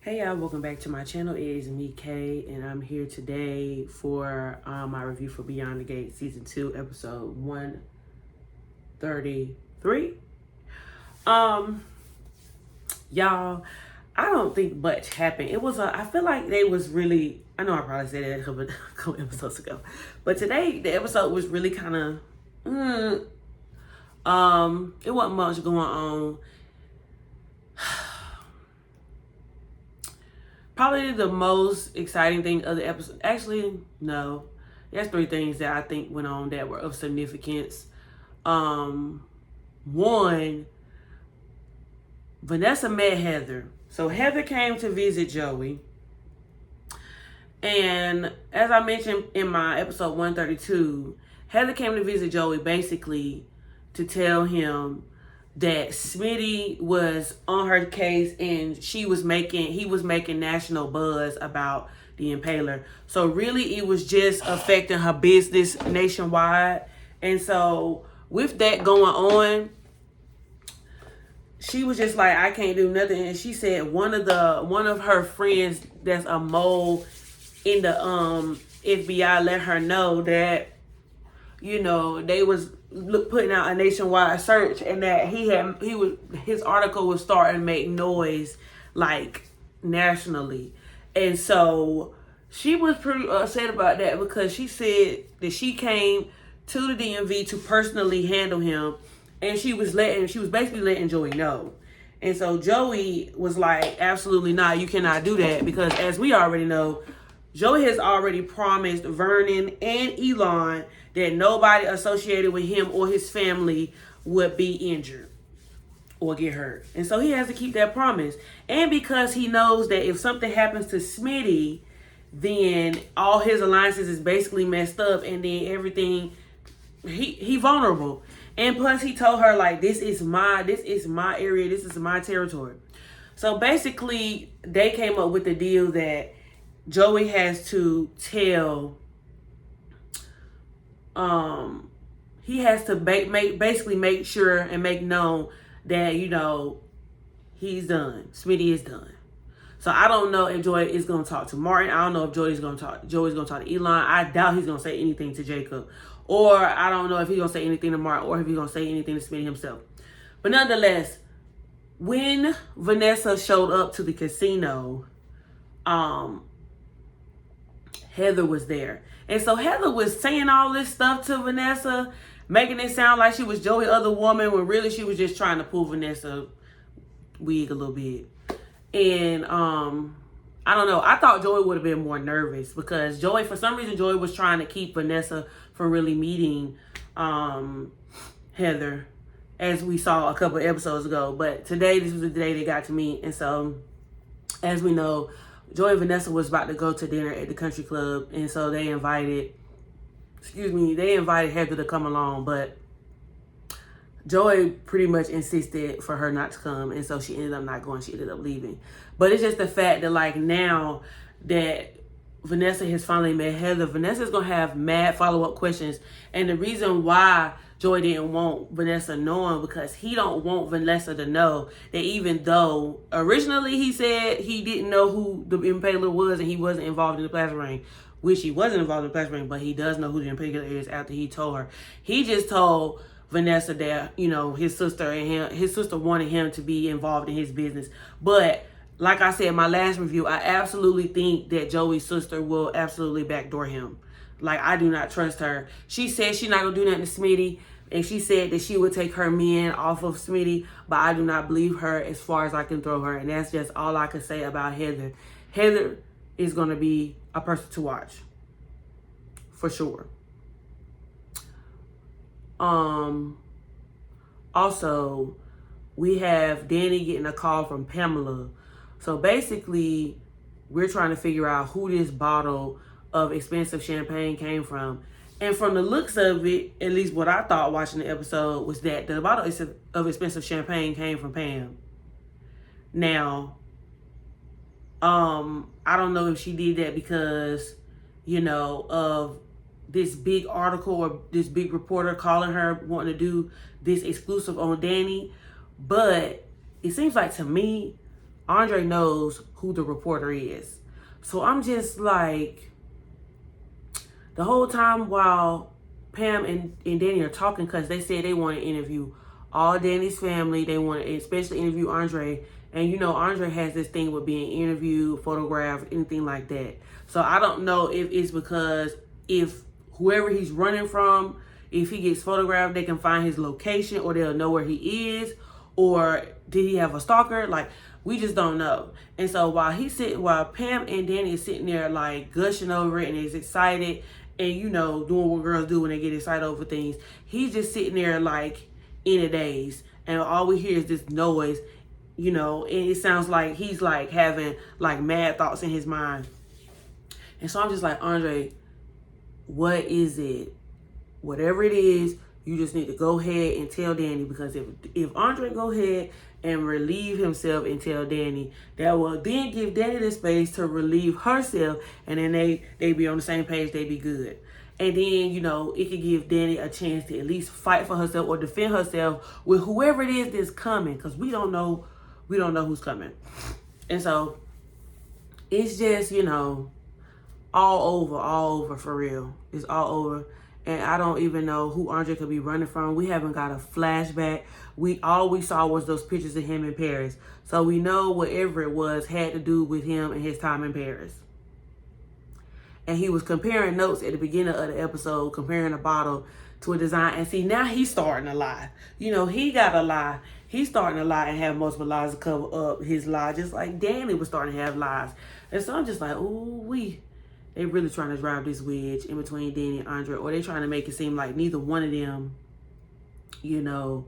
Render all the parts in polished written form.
Hey y'all, welcome back to my channel. It is me, Kay, and I'm here today for my review for Beyond the Gate Season 2, Episode 133. Y'all, I don't think much happened. I feel like they was really, I know I probably said that a couple episodes ago, but today the episode was really kind of, it wasn't much going on. Probably the most exciting thing of the episode. Actually, no. There's three things that I think went on that were of significance. One, Vanessa met Heather. So Heather came to visit Joey. And as I mentioned in my episode 132, Heather came to visit Joey basically to tell him that Smitty was on her case and he was making national buzz about the impaler. So really it was just affecting her business nationwide. And so with that going on, she was just like, I can't do nothing. And she said one of her friends that's a mole in the FBI let her know that, they was putting out a nationwide search, and that his article was starting to make noise like nationally. And so she was pretty upset about that because she said that she came to the DMV to personally handle him, and she was basically letting Joey know. And so Joey was like, absolutely not, you cannot do that, because as we already know, Joey has already promised Vernon and Elon that nobody associated with him or his family would be injured or get hurt. And so he has to keep that promise. And because he knows that if something happens to Smitty, then all his alliances is basically messed up, and then everything, he vulnerable. And plus he told her, like, this is my area, this is my territory. So basically they came up with the deal that Joey has to tell, he has to basically make sure and make known that, he's done. Smitty is done. So I don't know if Joey is going to talk to Martin. I don't know if Joey's going to talk to Elon. I doubt he's going to say anything to Jacob. Or I don't know if he's going to say anything to Martin, or if he's going to say anything to Smitty himself. But nonetheless, when Vanessa showed up to the casino, Heather was there. And so Heather was saying all this stuff to Vanessa, making it sound like she was Joey's other woman, when really she was just trying to pull Vanessa wig a little bit. And I don't know. I thought Joey would have been more nervous, because for some reason, Joey was trying to keep Vanessa from really meeting Heather, as we saw a couple of episodes ago. But today, this was the day they got to meet. And so, as we know, Joey and Vanessa was about to go to dinner at the country club, and so they invited Heather to come along, but Joey pretty much insisted for her not to come, and so she ended up not going. She ended up leaving. But it's just the fact that, like, now that Vanessa has finally met Heather, Vanessa's gonna have mad follow-up questions. And the reason why Joey didn't want Vanessa knowing, because he don't want Vanessa to know that, even though originally he said he didn't know who the impaler was and he wasn't involved in the plasma ring, which he wasn't involved in the plasma ring, but he does know who the impaler is after he told her. He just told Vanessa that, his sister wanted him to be involved in his business. But like I said in my last review, I absolutely think that Joey's sister will absolutely backdoor him. Like, I do not trust her. She said she's not going to do nothing to Smitty, and she said that she would take her men off of Smitty, but I do not believe her as far as I can throw her. And that's just all I can say about Heather. Heather is going to be a person to watch, for sure. Also, we have Dani getting a call from Pamela. So basically, we're trying to figure out who this bottle of expensive champagne came from. And from the looks of it, at least what I thought watching the episode, was that the bottle of expensive champagne came from Pam. Now, I don't know if she did that because, of this big article or this big reporter calling her, wanting to do this exclusive on Dani. But it seems like, to me, Andre knows who the reporter is. So I'm just like, the whole time while Pam and Dani are talking, because they said they want to interview all Dani's family. They want to especially interview Andre. And you know, Andre has this thing with being interviewed, photographed, anything like that. So I don't know if it's because if whoever he's running from, if he gets photographed, they can find his location or they'll know where he is. Or did he have a stalker? Like, we just don't know. And so while Pam and Dani is sitting there like gushing over it and is excited and, you know, doing what girls do when they get excited over things, he's just sitting there like in a daze. And all we hear is this noise, you know, and it sounds like he's like having like mad thoughts in his mind. And so I'm just like, Andre, what is it? Whatever it is, you just need to go ahead and tell Dani, because if Andre go ahead and relieve himself and tell Dani, that will then give Dani the space to relieve herself, and then they be on the same page, they be good. And then, you know, it could give Dani a chance to at least fight for herself or defend herself with whoever it is that's coming, because we don't know who's coming. And so it's just, you know, all over for real. It's all over. And I don't even know who Andre could be running from. We haven't got a flashback. All we saw was those pictures of him in Paris. So we know whatever it was had to do with him and his time in Paris. And he was comparing notes at the beginning of the episode, comparing a bottle to a design. And see, now he's starting to lie. You know, he got a lie. He's starting to lie and have multiple lies to cover up his lie, just like Dani was starting to have lies. And so I'm just like, ooh, they really trying to drive this wedge in between Dani and Andre, or they trying to make it seem like neither one of them, you know,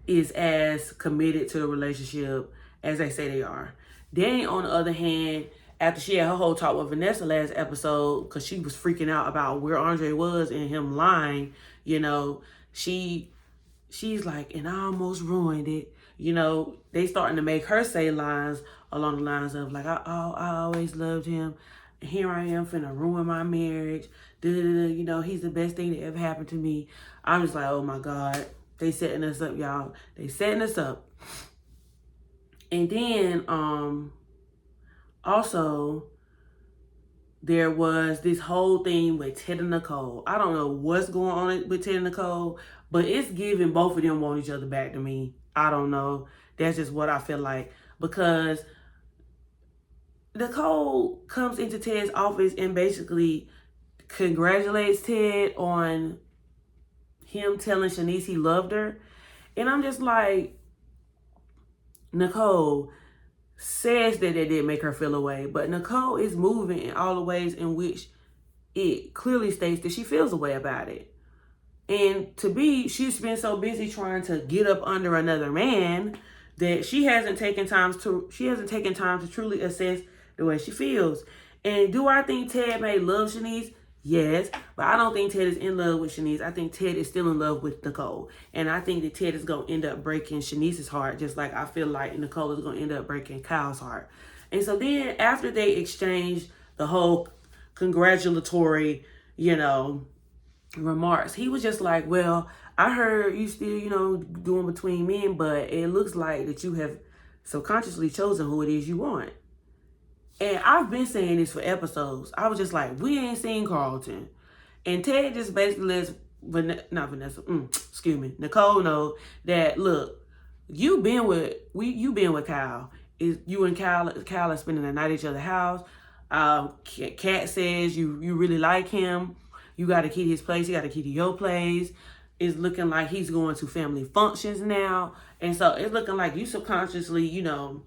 is as committed to the relationship as they say they are. Dani, on the other hand, after she had her whole talk with Vanessa last episode, because she was freaking out about where Andre was and him lying, you know, she's like, and I almost ruined it. You know, they starting to make her say lines along the lines of like, I always loved him. Here I am finna ruin my marriage. You know, he's the best thing that ever happened to me. I'm just like, oh my God. They setting us up, y'all. They setting us up. And then, also, there was this whole thing with Ted and Nicole. I don't know what's going on with Ted and Nicole, but it's giving both of them want each other back to me. I don't know. That's just what I feel like. Because Nicole comes into Ted's office and basically congratulates Ted on him telling Shanice he loved her. And I'm just like, Nicole says that it did make her feel away, but Nicole is moving in all the ways in which it clearly states that she feels a way about it. And she's been so busy trying to get up under another man that she hasn't taken time to truly assess the way she feels. And do I think Ted may love Shanice? Yes, but I don't think Ted is in love with Shanice. I think Ted is still in love with Nicole. And I think that Ted is going to end up breaking Shanice's heart, just like I feel like Nicole is going to end up breaking Kyle's heart. And so then after they exchanged the whole congratulatory, you know, remarks, he was just like, well, I heard you still, you know, doing between men, but it looks like that you have subconsciously chosen who it is you want. And I've been saying this for episodes. I was just like, we ain't seen Carlton. And Ted just basically lets Nicole know that, look, you been with Kyle. You and Kyle are spending the night at each other's house. Kat says you really like him. You got a key to his place. You got a key to your place. It's looking like he's going to family functions now. And so it's looking like you subconsciously, you know,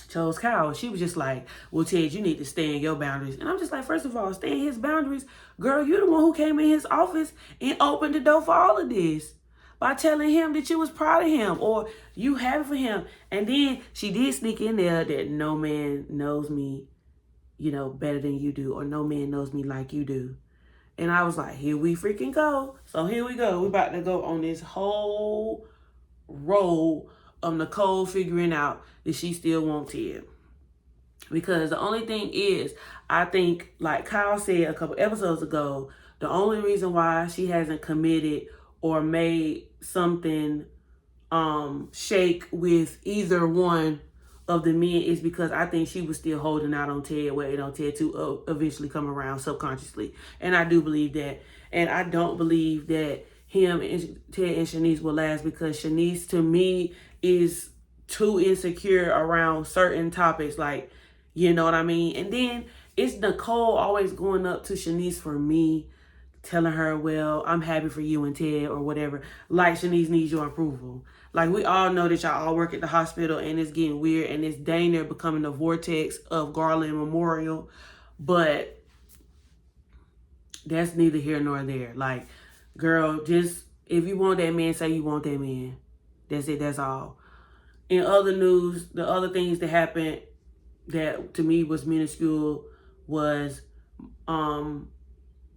chose Kyle. And she was just like, well, Ted, you need to stay in your boundaries. And I'm just like, first of all, stay in his boundaries. Girl, you're the one who came in his office and opened the door for all of this by telling him that you was proud of him or you happy for him. And then she did sneak in there that no man knows me, you know, better than you do, or no man knows me like you do. And I was like, here we freaking go. So here we go. We're about to go on this whole road of Nicole figuring out that she still wants Ted. Because the only thing is, I think, like Kyle said a couple episodes ago, the only reason why she hasn't committed or made something shake with either one of the men is because I think she was still holding out on Ted, waiting on Ted to eventually come around subconsciously. And I do believe that. And I don't believe that him and Ted and Shanice will last, because Shanice, to me, is too insecure around certain topics. Like, you know what I mean? And then it's Nicole always going up to Shanice for me, telling her, well, I'm happy for you and Ted or whatever. Like Shanice needs your approval. Like, we all know that y'all all work at the hospital and it's getting weird and it's dang near becoming the vortex of Garland Memorial. But that's neither here nor there. Like, girl, just, if you want that man, say you want that man. That's it, that's all. In other news, the other things that happened that to me was minuscule was Martin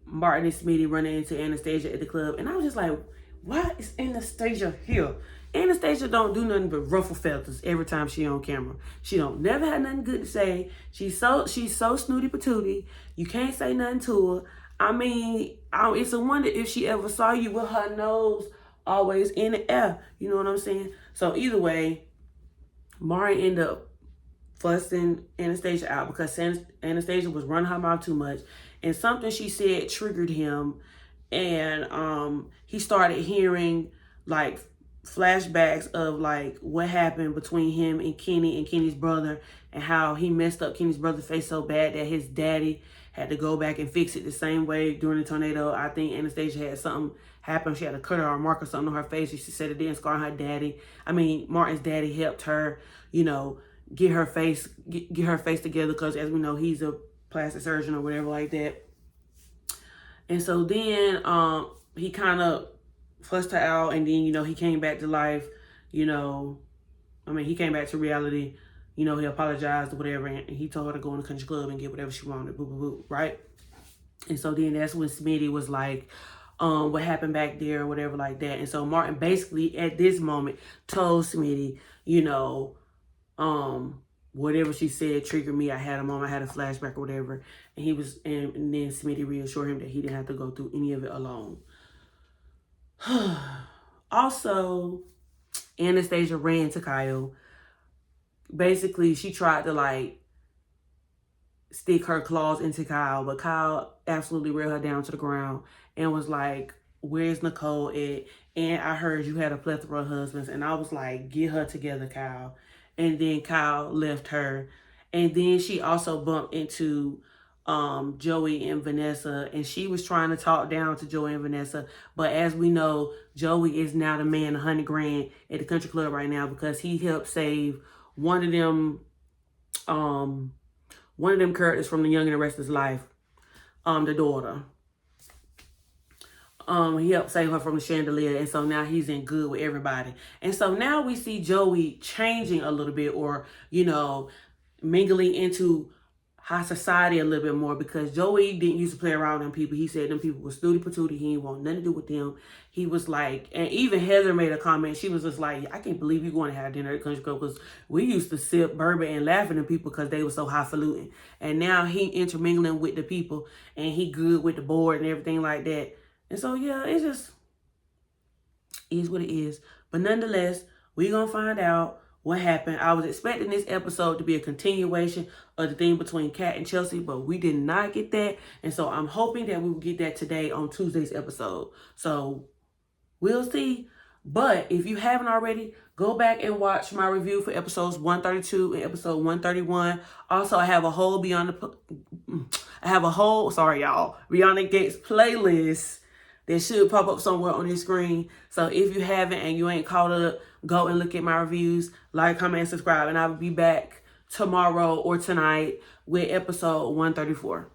and Smitty running into Anastasia at the club. And I was just like, why is Anastasia here? Anastasia don't do nothing but ruffle feathers every time she on camera. She don't never have nothing good to say. She's so snooty patooty. You can't say nothing to her. I mean, it's a wonder if she ever saw you with her nose always in the air. You know what I'm saying? So either way, Martin ended up fussing Anastasia out because Anastasia was running her mouth too much. And something she said triggered him. And he started hearing like flashbacks of like what happened between him and Kenny's brother, and how he messed up Kenny's brother's face so bad that his daddy had to go back and fix it the same way during the tornado. I think Anastasia had something happen. She had a cutter or a mark or something on her face. She said it didn't scar her daddy. I mean, Martin's daddy helped her, you know, get her face together, because as we know, he's a plastic surgeon or whatever like that. And so then he kind of fussed her out, and then, you know, he came back to life, you know. I mean, he came back to reality. You know, he apologized or whatever, and he told her to go in the country club and get whatever she wanted, boo, boo, boo, right? And so then that's when Smitty was like, what happened back there or whatever like that. And so Martin basically at this moment told Smitty, you know, whatever she said triggered me. I had a moment, I had a flashback or whatever. And and then Smitty reassured him that he didn't have to go through any of it alone. Also, Anastasia ran to Kyle. Basically, she tried to like stick her claws into Kyle, but Kyle absolutely reeled her down to the ground and was like, where's Nicole at? And I heard you had a plethora of husbands. And I was like, get her together, Kyle. And then Kyle left her. And then she also bumped into Joey and Vanessa, and she was trying to talk down to Joey and Vanessa. But as we know, Joey is now the man, $100,000 at the country club right now, because he helped save one of them characters from The Young and the Restless Life, the daughter. He helped save her from the chandelier, and so now he's in good with everybody. And so now we see Joey changing a little bit, or, you know, mingling into high society a little bit more, because Joey didn't used to play around with them people. He said them people were snooty patooty. He didn't want nothing to do with them. He was like, and even Heather made a comment. She was just like, I can't believe you're going to have dinner at Country Club, because we used to sip bourbon and laughing at people because they were so highfalutin. And now he intermingling with the people, and he good with the board and everything like that. And so, yeah, it just is what it is. But nonetheless, we're going to find out what happened. I was expecting this episode to be a continuation of the thing between Kat and Chelsea, but we did not get that. And so I'm hoping that we will get that today on Tuesday's episode. So we'll see. But if you haven't already, go back and watch my review for episodes 132 and episode 131. Also, I have a whole Beyond the Gates playlist that should pop up somewhere on your screen. So if you haven't and you ain't caught up, go and look at my reviews, like, comment, and subscribe. And I will be back tomorrow or tonight with episode 134.